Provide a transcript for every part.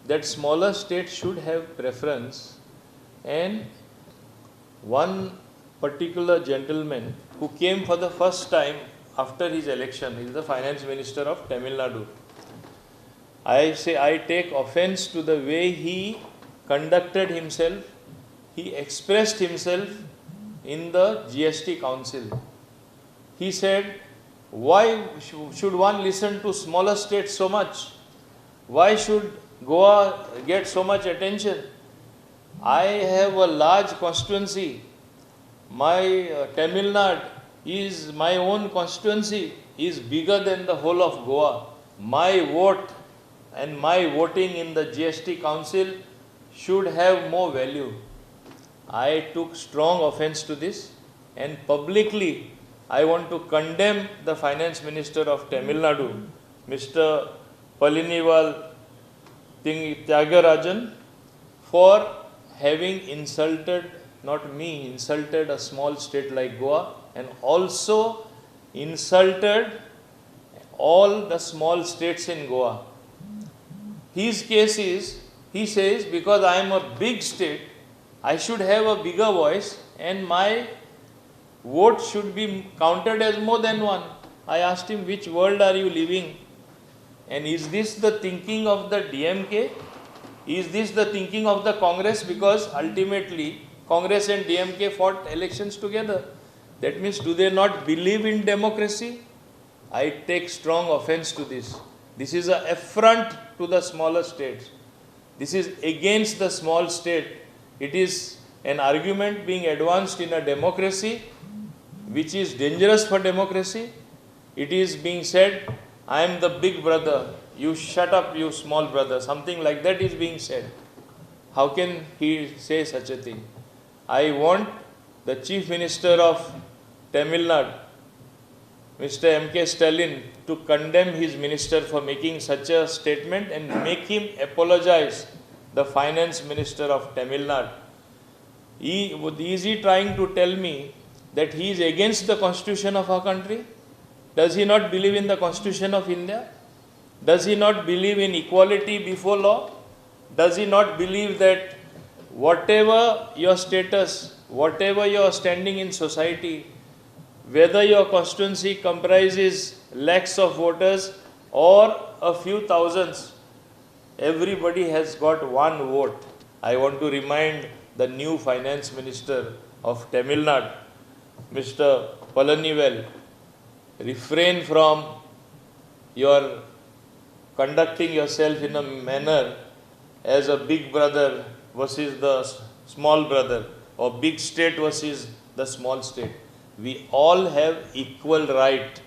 that smaller states should have preference, and one particular gentleman who came for the first time after his election is the finance minister of Tamil Nadu. I take offense to the way he conducted himself. He expressed himself in the GST Council. He said, why should one listen to smaller states so much? Why should Goa get so much attention? I have a large constituency. My Tamil Nadu is my own constituency, is bigger than the whole of Goa. My vote and my voting in the GST Council should have more value. I took strong offense to this, and publicly I want to condemn the Finance Minister of Tamil Nadu, Mr. Palinival Tyagarajan, for having insulted, not me, insulted a small state like Goa, and also insulted all the small states in Goa. His case is, he says, because I am a big state, I should have a bigger voice and my vote should be counted as more than one. I asked him, which world are you living? And is this the thinking of the DMK? Is this the thinking of the Congress? Because ultimately, Congress and DMK fought elections together. That means, do they not believe in democracy? I take strong offense to this. This is an affront to the smaller states. This is against the small state. It is an argument being advanced in a democracy which is dangerous for democracy. It is being said, I am the big brother, you shut up, you small brother. Something like that is being said. How can he say such a thing? I want the Chief Minister of Tamil Nadu, Mr. M.K. Stalin, to condemn his minister for making such a statement and make him apologize, the Finance Minister of Tamil Nadu. Is he trying to tell me that he is against the constitution of our country? Does he not believe in the constitution of India? Does he not believe in equality before law? Does he not believe that whatever your status, whatever your standing in society, whether your constituency comprises lakhs of voters or a few thousands, everybody has got one vote. I want to remind the new Finance Minister of Tamil Nadu, Mr. Palanivel, refrain from your conducting yourself in a manner as a big brother versus the small brother, or big state versus the small state. We all have equal right.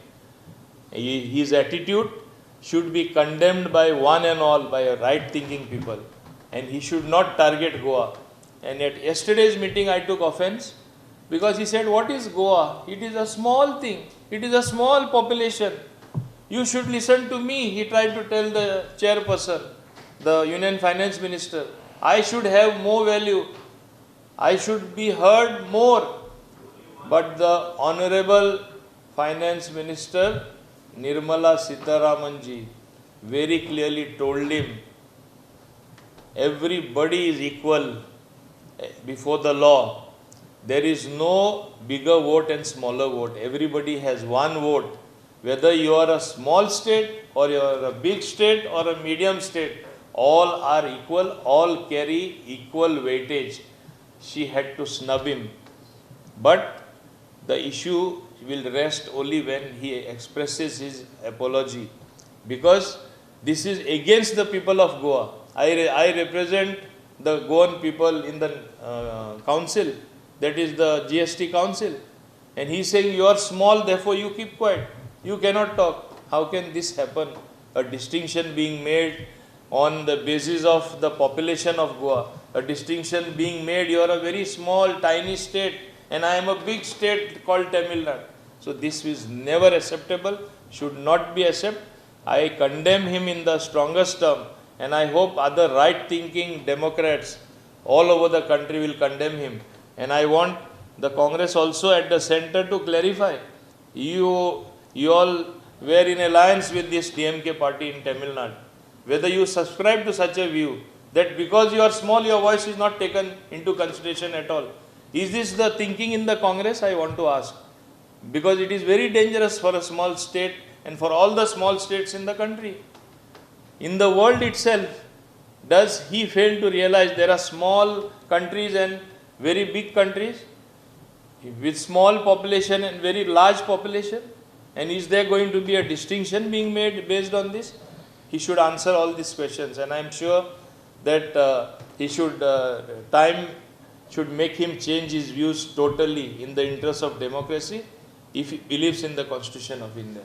His attitude should be condemned by one and all, by a right-thinking people. And he should not target Goa. And at yesterday's meeting, I took offense because he said, what is Goa? It is a small thing. It is a small population. You should listen to me, he tried to tell the chairperson, the Union Finance Minister. I should have more value. I should be heard more. But the Honorable Finance Minister, Nirmala Sitharamanji, very clearly told him, everybody is equal before the law. There is no bigger vote and smaller vote. Everybody has one vote. Whether you are a small state or you are a big state or a medium state, all are equal, all carry equal weightage. She had to snub him. But the issue will rest only when he expresses his apology. Because this is against the people of Goa. I represent the Goan people in the council, that is the GST council. And he is saying, you are small, therefore you keep quiet. You cannot talk. How can this happen? A distinction being made on the basis of the population of Goa. A distinction being made, you are a very small, tiny state, and I am a big state called Tamil Nadu. So this is never acceptable, should not be accepted. I condemn him in the strongest term, and I hope other right-thinking Democrats all over the country will condemn him. And I want the Congress also at the center to clarify. You all were in alliance with this DMK party in Tamil Nadu. whether you subscribe to such a view that because you are small, your voice is not taken into consideration at all. Is this the thinking in the Congress? I want to ask. Because it is very dangerous for a small state and for all the small states in the country. In the world itself, does he fail to realize there are small countries and very big countries with small population and very large population? And is there going to be a distinction being made based on this? He should answer all these questions, and I am sure that time should make him change his views totally in the interest of democracy if he believes in the Constitution of India.